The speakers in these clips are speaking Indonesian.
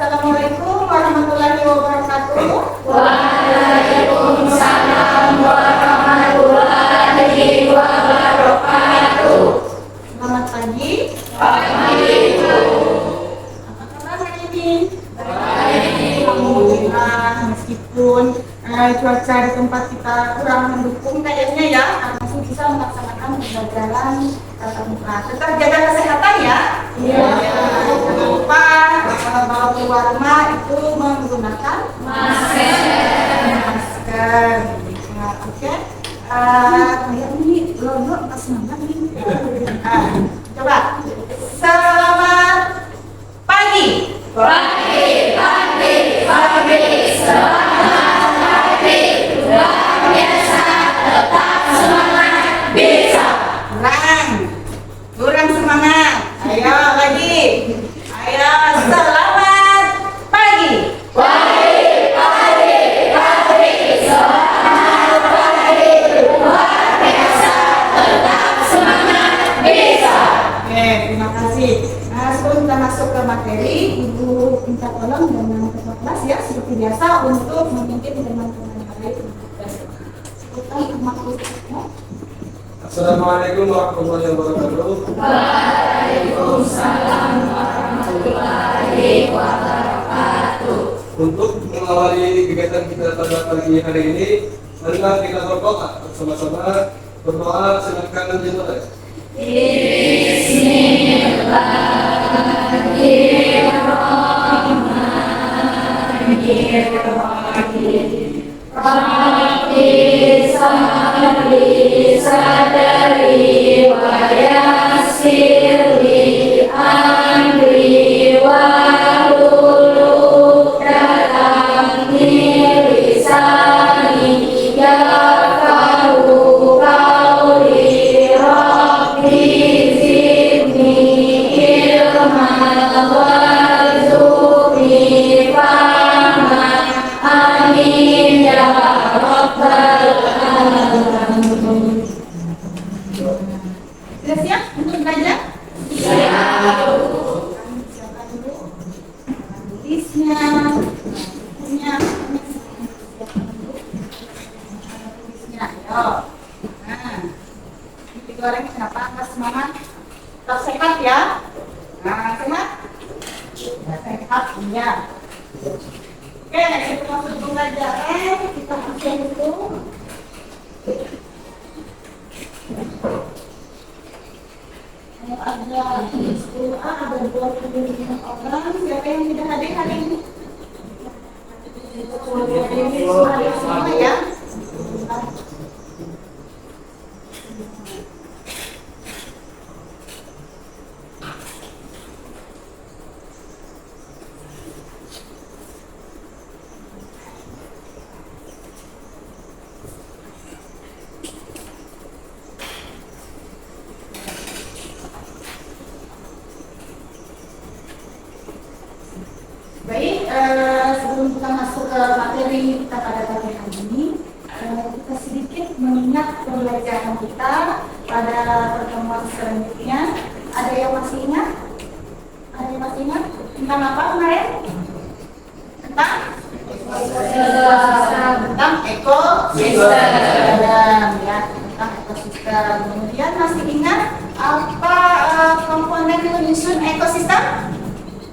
Assalamualaikum warahmatullahi wabarakatuh. Waalaikumsalam warahmatullahi wabarakatuh. Selamat pagi. Pagi. Apa kabar hari ini? Baik. Alhamdulillah, meskipun cuaca di tempat kita kurang mendukung kayaknya ya, masih bisa melaksanakan pembelajaran tatap muka. Tetap jaga kesehatan ya. Iya. Jangan lupa bawa keluar rumah itu menggunakan masker. Nah, oke. Ini logo pas semangat nih. Coba. Selamat pagi. Pagi. Selamat pagi. Luar biasa. Tetap semangat. Bisa. Kurang semangat. Ayo lagi. Ayo, selamat pagi. Pagi. Selamat pagi. Luar biasa. Tetap semangat. Bisa. Oke, terima kasih. Nah, sebelum kita masuk ke materi, Ibu minta tolong dengan ketua kelas ya, seperti biasa untuk memimpin teman-teman yang lain. Sebutkan makhluknya. Assalamualaikum warahmatullahi wabarakatuh. Waalaikumsalam warahmatullahi wabarakatuh. Untuk mengawali kegiatan kita pada pagi hari ini, marilah kita berdoa bersama-sama. Berdoa, silakan dimulai. Bismillahirrahmanirrahim. Rabbi salli sadri wa yassirli amri wahlul 'uqdatam min lisani yafqahu qawli. Rabbi zidni ilman warzuqni fahman. Amin ya rabbal alamin. Sudah siap untuk belajar? Siap. Siapkan dulu tulisnya, bukunya. Tulisnya, ayo. Nah, ini digoreng kenapa? Mas semangat, tetap sehat ya. Nah, sehat? Sehat, iya. Oke, sebelum masuk pembelajaran, kita absen dulu. Ada 10A, ada 25 orang. Siapa yang tidak hadir hari ini? Hari ini semua ya. Baik, sebelum kita masuk ke materi kita pada pagi hari ini, kita sedikit mengingat pembelajaran kita pada pertemuan selanjutnya. Ada yang masih ingat? Ada yang masih ingat? Tentang apa kemarin? Tentang ekosistem, ya, tentang ekosistem. Kemudian masih ingat apa komponen penyusun ekosistem?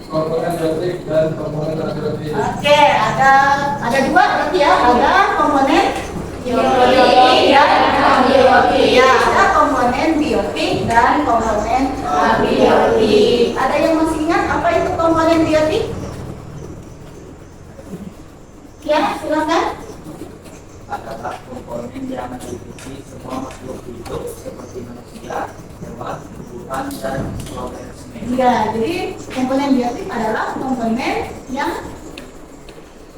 Komponen biotik dan komponen abiotik. Oke, ada dua berarti ya, ada komponen biotik dan abiotik. Ya, ada komponen biotik dan komponen abiotik. Ada yang masih ingat apa itu komponen biotik? Ya, silakan. Adalah komponen yang meliputi semua makhluk hidup seperti manusia, hewan, tumbuhan, dan organisme. Ya, jadi komponen biotik adalah komponen yang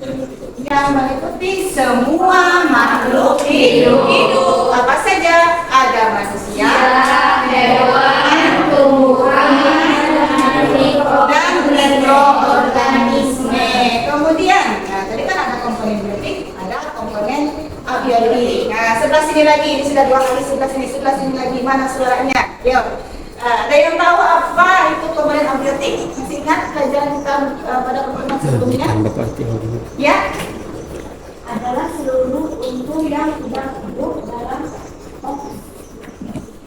meliputi semua makhluk hidup. Apa saja? Ada manusia, Hewan, tumbuhan, dan mikroorganisme. Kemudian, nah, tadi kan ada komponen biotik, ada komponen abiotik. Nah, sebelah sini lagi, ini sudah dua kali sebelah sini lagi. Mana suaranya? Yuk. Ada yang tahu apa itu komponen abiotik? Masih ingat? ingat pelajaran kita pada pertemuan sebelumnya? Ya, adalah seluruh unsur yang sudah hidup dalam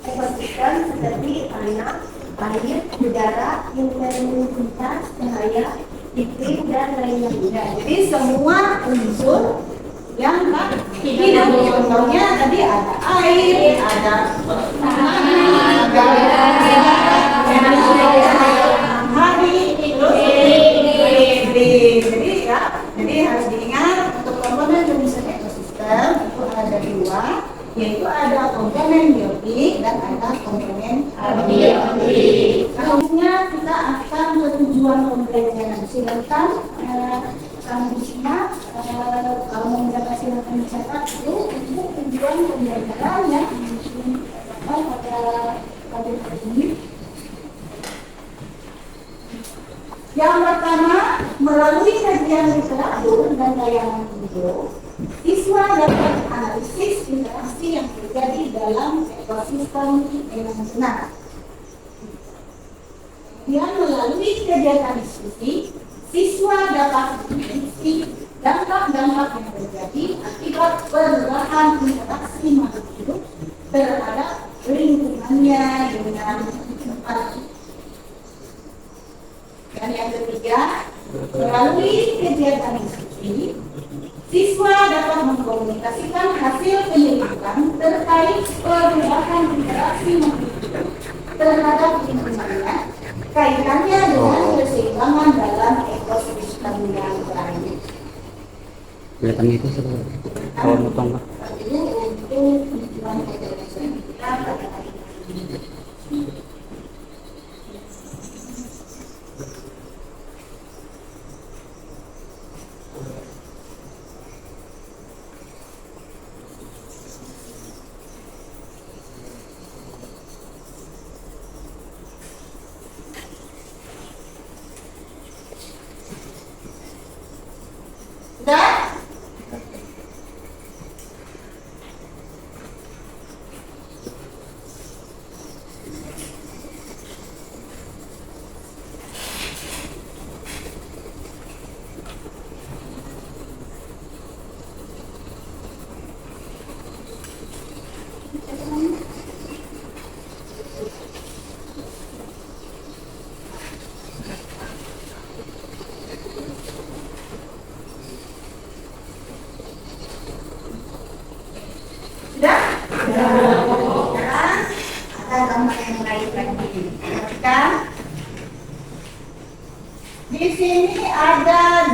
ekosistem seperti tanah, air, udara, intensitas, cahaya, iklim, dan lainnya. Jadi semua unsur yang hidup, contohnya tadi ada air, ada tanah, ada hari, terus jadi harus diingat untuk komponen penyusun ekosistem itu ada dua, yaitu ada komponen biotik dan ada komponen abiotik. Selanjutnya kita akan ke tujuan pembelajaran. Silakan kamu disimak, kalau mau mendapat silakan dicatat itu untuk tujuan pembelajaran yang pada ini. Yang pertama, melalui kajian literatur dan tayangan video, siswa dapat analisis interaksi yang terjadi dalam ekosistem dengan benar. Kemudian melalui kegiatan diskusi, siswa dapat mengisi dampak-dampak yang terjadi akibat perubahan interaksi makhluk hidup terhadap lingkungannya dengan tempat. Dan yang ketiga, melalui kegiatan diskusi, siswa dapat mengkomunikasikan hasil penyelidikan terkait perubahan interaksi makhluk hidup terhadap lingkungannya, kaitannya dengan keseimbangan dalam ekosistem yang lain. Kelihatan itu kalau motong lah. Itu untuk tujuan pembelajaran kita pada hari ini. Sudah? Ada gambar yang lain lagi. Perhatikan. Di sini ada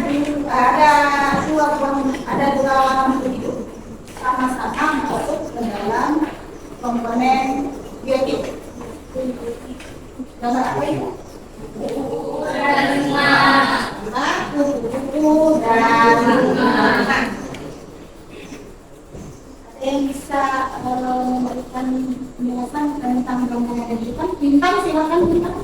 dua makhluk hidup sama-sama masuk ke dalam komponen biotik. Gambar apa itu? Kupu-kupu dan bunga. Yang bisa memberikan penjelasan tentang gambaran itu kan bintang, silakan bintang.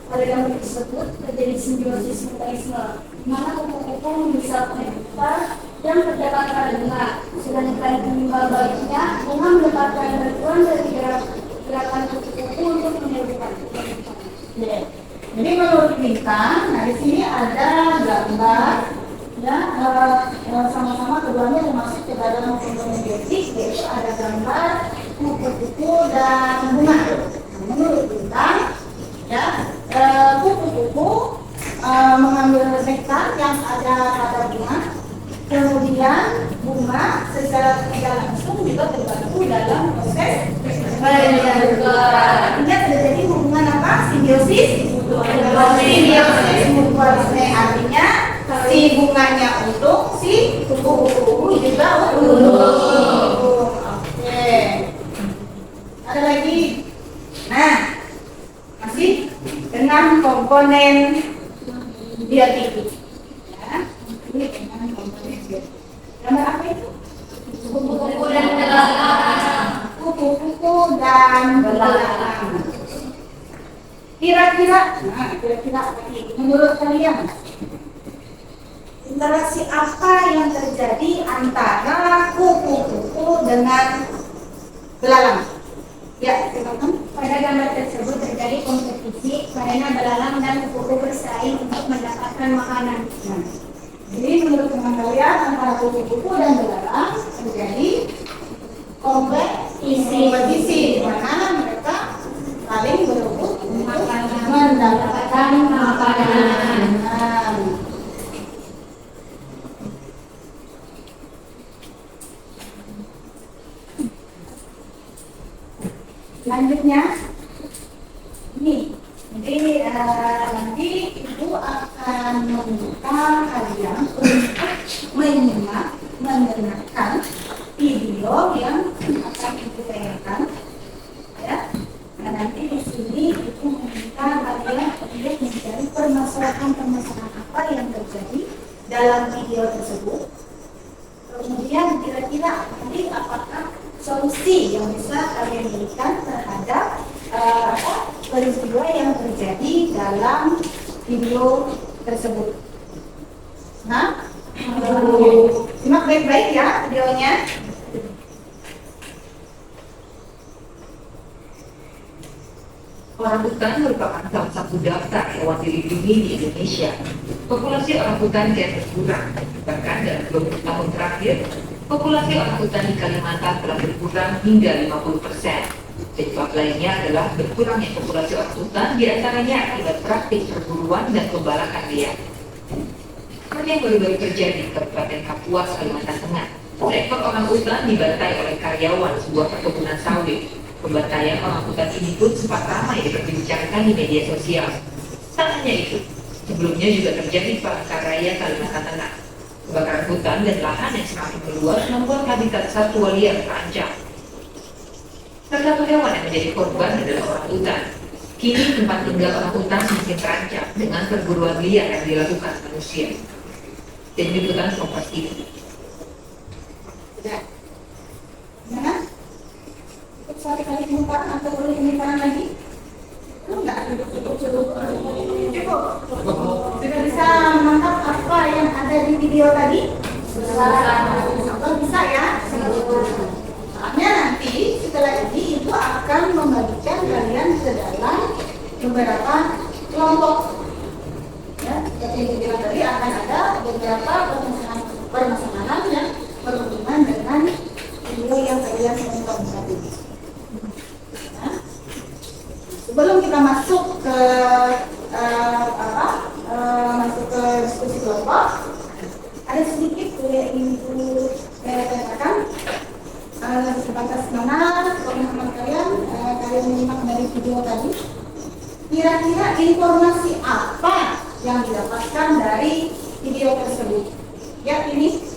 Pada gambar tersebut terjadi simbiosis mutualisme, di mana kupu-kupu bisa menyebar dan terdapat pada bunga, sedangkan bunga baliknya bunga mendapatkan bantuan dari gerakan kupu-kupu untuk menyebutkan. Jadi menurut bintang, nah di sini ada gambar. Ya, sama-sama keduanya termasuk ke dalam komponen biotik, yaitu ada gambar kupu-kupu dan bunga. Menurut bintang, ya, kupu-kupu mengambil nektar yang ada pada bunga, kemudian bunga secara tidak langsung juga terbantu dalam proses penyebaran. Ingat terjadi hubungan apa? Simbiosis. Simbiosis mutualisme artinya si bunganya untung, si kupu-kupu juga untung. Oke. Ada lagi. Nah, masih dengan komponen biotik. Ya, ini dengan komponen biotik. Gambar apa itu? Kupu-kupu dan belalang. Kupu-kupu dan belalang. Kira-kira menurut kalian interaksi apa yang terjadi antara kupu-kupu dengan belalang? Ya, silakan. Pada gambar tersebut terjadi kompetisi pada akhirnya belalang dan kupu-kupu bersaing untuk mendapatkan makanan. Nah, jadi menurut teman kalian antara kupu-kupu dan belalang terjadi kompetisi di mana mereka saling berebut untuk mendapatkan makanan. Selanjutnya, ini, jadi nanti ibu akan meminta kalian untuk menyimak, mendengarkan video yang akan ibu tayangkan, ya. Nah, nanti di sini ibu meminta kalian untuk mencari permasalahan apa yang terjadi dalam video tersebut. Kemudian kira-kira nanti apakah solusi yang bisa kalian berikan terhadap peristiwa yang terjadi dalam video tersebut. Nah, simak baik-baik ya videonya. Orangutan merupakan salah satu daftar hewan dilindungi di Indonesia. Populasi orangutan kian berkurang, bahkan dalam 20 tahun terakhir, populasi orangutan di Kalimantan telah berkurang hingga 50%. Penyebab lainnya adalah berkurangnya populasi orangutan diantaranya akibat praktik perburuan dan pembalakan liar. Seperti yang baru-baru terjadi di Kabupaten Kapuas, Kalimantan Tengah, seekor orangutan dibantai oleh karyawan sebuah perkebunan sawit. Pembantaian orangutan ini pun sempat ramai diperbincangkan di media sosial. Tak hanya itu, sebelumnya juga terjadi di Palangkaraya, Kalimantan Tengah. Kebakaran hutan dan lahan yang semakin meluas membuat habitat satwa liar terancam. Salah satu hewan yang menjadi korban adalah orangutan. Kini tempat tinggal orangutan semakin terancam dengan perburuan liar yang dilakukan manusia. Tim Liputan Kompas TV. Gimana? Satu kali pembukaan atau boleh pembukaan lagi? Enggak, cukup. Sudah bisa menangkap apa yang ada di video tadi? Bisa ya? Soalnya nanti setelah ini ibu akan membagikan kalian ke dalam beberapa kelompok. Ya, seperti yang dibilang tadi akan ada beberapa permasalahan yang berhubungan dengan video yang kalian tonton tadi. Sebelum kita masuk ke diskusi kelompok, ada sedikit yang ingin katakan sebatas mana pemahaman kalian menyimak dari video tadi. Kira-kira informasi apa yang didapatkan dari video tersebut? Ya, ini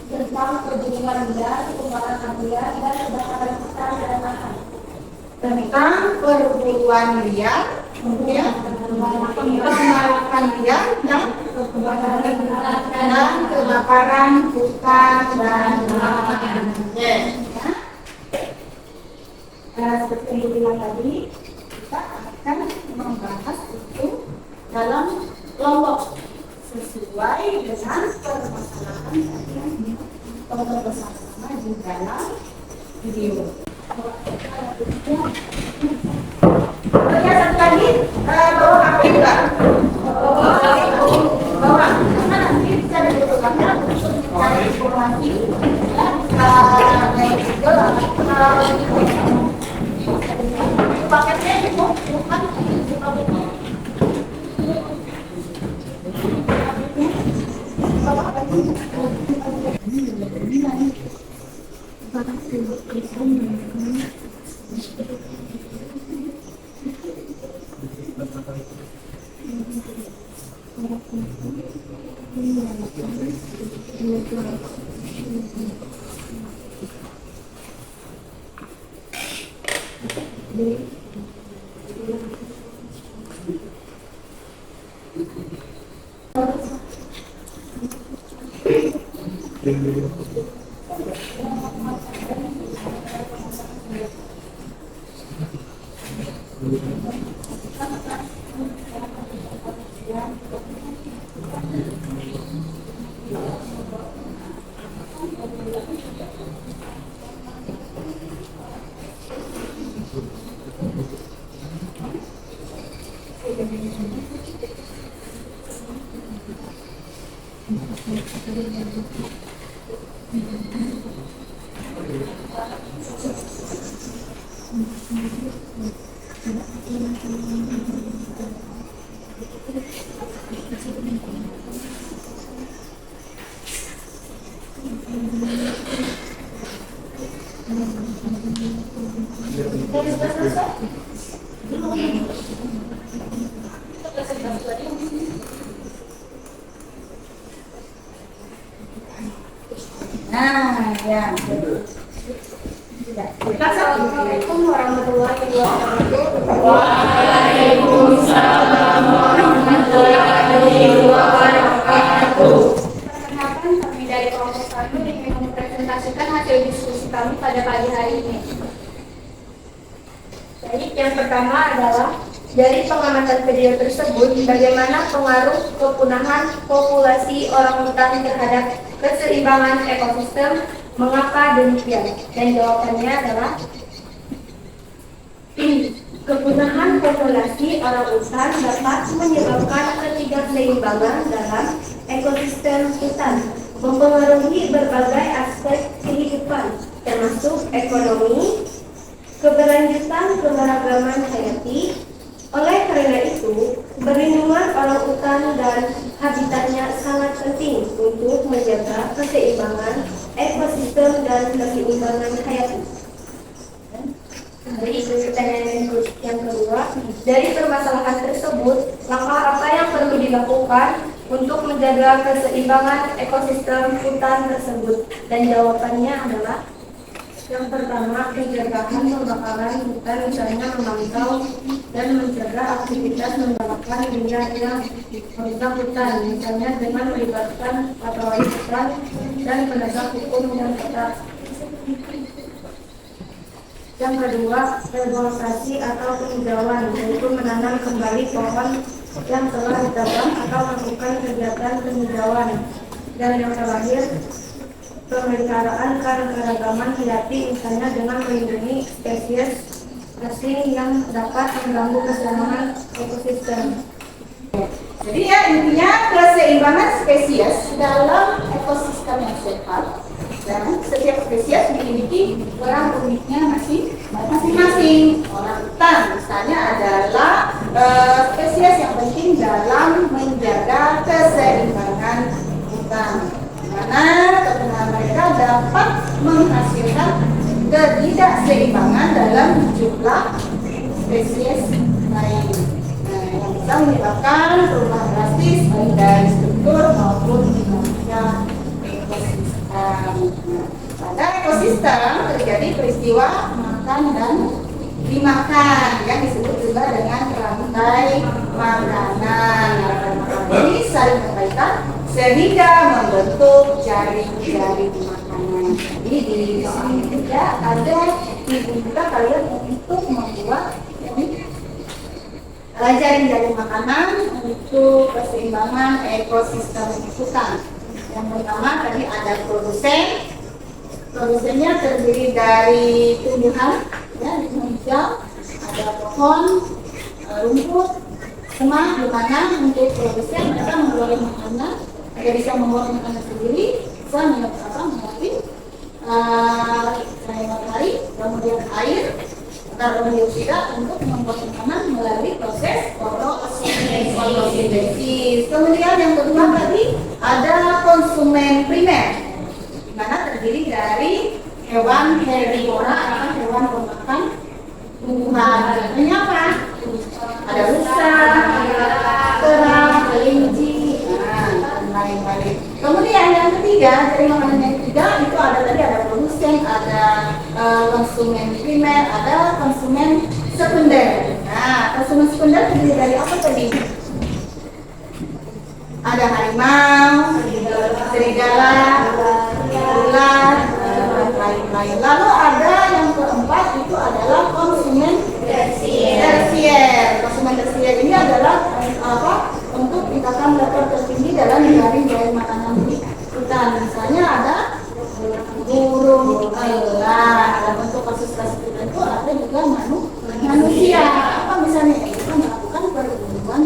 tentang perburuan liar, pembakaran liar, dan kebakaran hutan dan lahan. Tentang perburuan liar, kemudian pembakaran liar dan kebakaran hutan dan lahan. Seperti yang dibilang tadi, kita akan membahas itu dalam kelompok sesuai dengan permasalahan yang tonton bersama-sama di dalam video. Ya, satu lagi bawa HP juga. Bawa, karena nanti bisa dibutuhkannya untuk mencari informasi. Paketnya cukup, bukan Nah, ya. Assalamualaikum warahmatullahi wabarakatuh. Waalaikumsalam warahmatullahi wabarakatuh. Perkenalkan, kami dari kelompok 1 ingin mempresentasikan hasil diskusi kami pada pagi hari ini. Baik, yang pertama adalah dari pengamatan video tersebut, bagaimana pengaruh kepunahan populasi orangutan terhadap keseimbangan ekosistem, mengapa demikian? Dan jawabannya adalah kepunahan populasi orangutan dapat menyebabkan ketidakseimbangan dalam ekosistem hutan, mempengaruhi berbagai aspek kehidupan, termasuk ekonomi, keberlanjutan keberagaman hayati. Oleh karena itu, perlindungan orangutan dan habitatnya sangat penting untuk menjaga keseimbangan ekosistem dan keseimbangan hayati. Jadi pertanyaan yang kedua, dari permasalahan tersebut, langkah apa yang perlu dilakukan untuk menjaga keseimbangan ekosistem hutan tersebut? Dan jawabannya adalah yang pertama, pencegahan pembakaran hutan, misalnya memantau dan mencegah aktivitas membakar minyak yang merusak hutan, misalnya dengan melibatkan patroli hutan dan penegak hukum yang ketat. Yang kedua, reforestasi atau penghijauan, yaitu menanam kembali pohon yang telah ditebang atau melakukan kegiatan penghijauan. Dan yang terakhir, pemeliharaan keanekaragaman hayati, misalnya dengan melindungi spesies asing yang dapat mengganggu keseimbangan ekosistem. Jadi ya intinya keseimbangan spesies dalam ekosistem yang sehat, dan setiap spesies memiliki peran uniknya masing-masing. Orangutan misalnya adalah spesies yang penting dalam menjaga keseimbangan hutan, mana kebenaran mereka dapat menghasilkan ketidakseimbangan dalam jumlah spesies lain. Yang bisa menyebabkan perubahan drastis baik dari struktur maupun dinamika ekosistem. Pada ekosistem terjadi peristiwa makan dan dimakan yang disebut juga dengan rantai makanan. Rantai makanan ini saling berkaitan sehingga membentuk jaring-jaring makanan. Jadi di sini tidak ada diminta kalian untuk membuat jaring-jaring makanan untuk keseimbangan ekosistem hutan. Yang pertama tadi ada produsen. Produsennya terdiri dari tumbuhan, ya, hijau, ada pohon, rumput, semak, di mana untuk produsen mereka mengelola makanan. Mereka bisa membuat makanan sendiri, bisa melalui cahaya matahari, kemudian air, karbon dioksida untuk membuat makanan melalui proses fotosintesis. Kemudian yang kedua tadi ada konsumen primer, di mana terdiri dari hewan herbivora atau hewan pemakan tumbuhan. Ini apa? Ada rusa, kera, kelinci, dan lain-lain. Kemudian yang ketiga, dari makanan yang ketiga itu ada produsen, ada konsumen primer, ada konsumen sekunder. Nah, konsumen sekunder terdiri dari apa tadi? Ada harimau, serigala, ular, dan lain-lain. Lalu ada yang keempat itu adalah konsumen tersier. Konsumen tersier ini adalah apa? Untuk dikatakan level tertinggi dalam jaring makanan di hutan. Misalnya ada burung elang. Dalam bentuk kasus-kasus itu ada juga manusia. Apa misalnya? Kita melakukan perburuan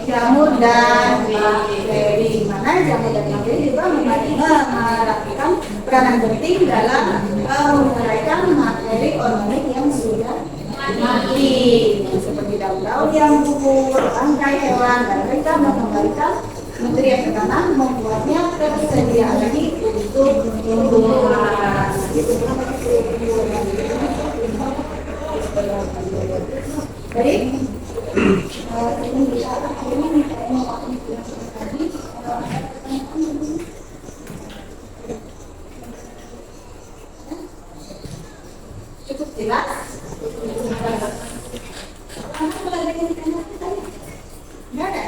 Jamur dan materi, mana jamur dan materi juga melakukan peranan penting dalam menguraikan materi organik yang sudah mati, seperti daun-daun yang gugur, bangkai hewan, dan mereka mengembalikan materi yang tertanam, membuatnya tersedia lagi untuk tumbuhan. Jadi ini bisa ini tadi cukup jelas. Nggak ada?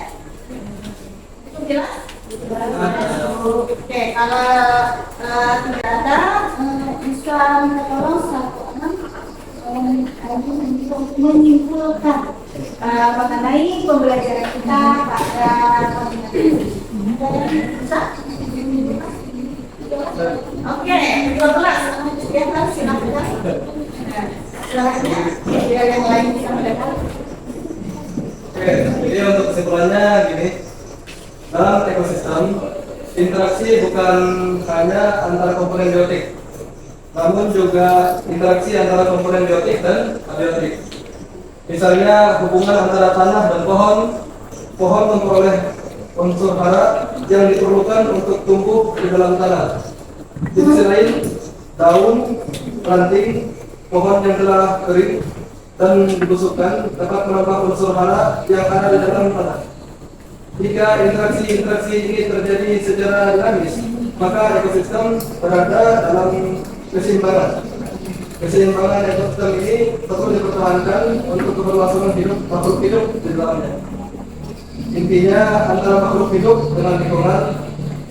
Cukup jelas? Oke, kalau tidak ada, bisa minta tolong 16 menyimpulkan mengenai pembelajaran kita pada bisa? Oke, 12. Ya, silakan. Silakan ya, biar yang lain bisa mendengar. Oke, jadi untuk kesimpulannya gini, dalam ekosistem interaksi bukan hanya antara komponen biotik, namun juga interaksi antara komponen biotik dan abiotik. Misalnya hubungan antara tanah dan pohon, pohon memperoleh unsur hara yang diperlukan untuk tumbuh di dalam tanah. Di sisi lain, daun, ranting, pohon yang telah kering dan dibusukkan dapat menambah unsur hara yang ada di dalam tanah. Jika interaksi ini terjadi secara dinamis, maka ekosistem berada dalam keseimbangan. Keseimbangan ekosistem ini perlu dipertahankan untuk keberlangsungan hidup makhluk hidup di dalamnya. Intinya, antara makhluk hidup dengan lingkungan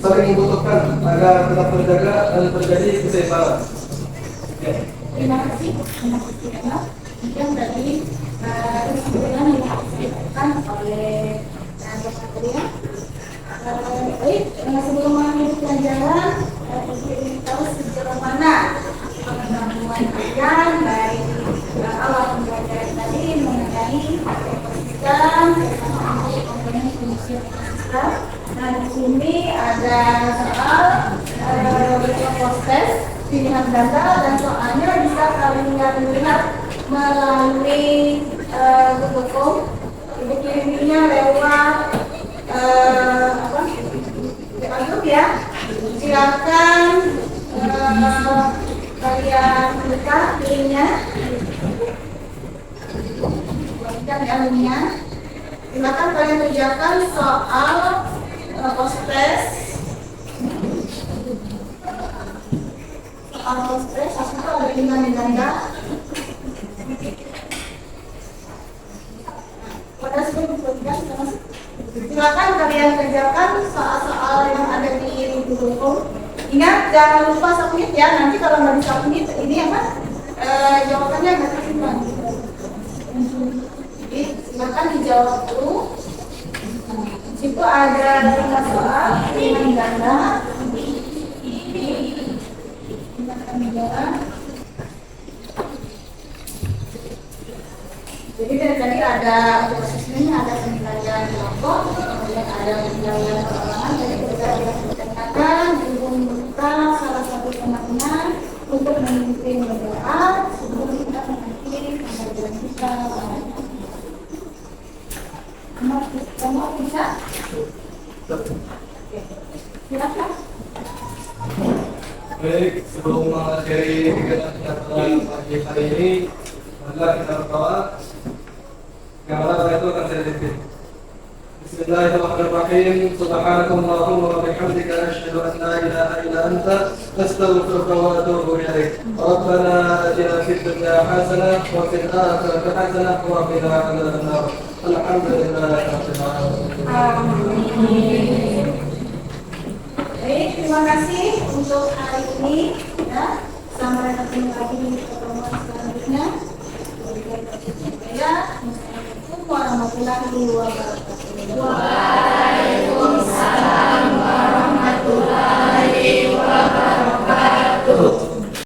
saling membutuhkan agar tetap terjaga dan terjadi keseimbangan. Ya. Terima kasih. Yang tadi kesimpulan yang disampaikan oleh Satria. Baik, sebelum mengakhiri pelajaran, kita ingin tahu sejauh mana pengembangan kalian dari awal pembelajaran tadi mengenai ekosistem, komponen fungsi ekosistem. Nah, di sini ada soal proses pilihan ganda dan soalnya bisa kalian lihat melalui Google Form. Ibu kirimnya lewat YouTube ya. Silakan kalian buka linknya. Bukan ya linknya. Silakan kalian kerjakan soal post-test. Soal post-test atau ada pilihan ganda. Pada sebelum silakan kalian kerjakan soal-soal yang ada di Google Form. Ingat, jangan lupa submit ya. Nanti kalau nggak bisa submit, ini apa? Jawabannya nggak tersimpan. Jadi silakan dijawab dulu. Di situ ada 5 soal dengan ganda. Jadi dari tadi ada prosesnya, ada penilaian kelompok, kemudian ada penilaian perorangan. Jadi kita katakan ibu membuka salah satu temannya untuk memimpin berdoa sebelum kita mengakhiri pembelajaran kita. Kamu bisa? Silakan. Baik, sebelum mengakhiri kegiatan kita pagi hari ini, marilah kita berdoa. Yang mana itu akan saya tutup. Bismillahirrahmanirrahim. Subhanakallahumma wa bihamdika asyhadu an la ilaha illa anta astaghfiruka wa atubu ilaik. Rabbana atina fid dunya hasanah wa fil akhirati hasanah wa qina adzabannar. Alhamdulillahi rabbil alamin. Amin. Baik, terima kasih untuk hari ini ya. Sampai ketemu lagi di pertemuan selanjutnya. Assalamualaikum warahmatullahi wabarakatuh.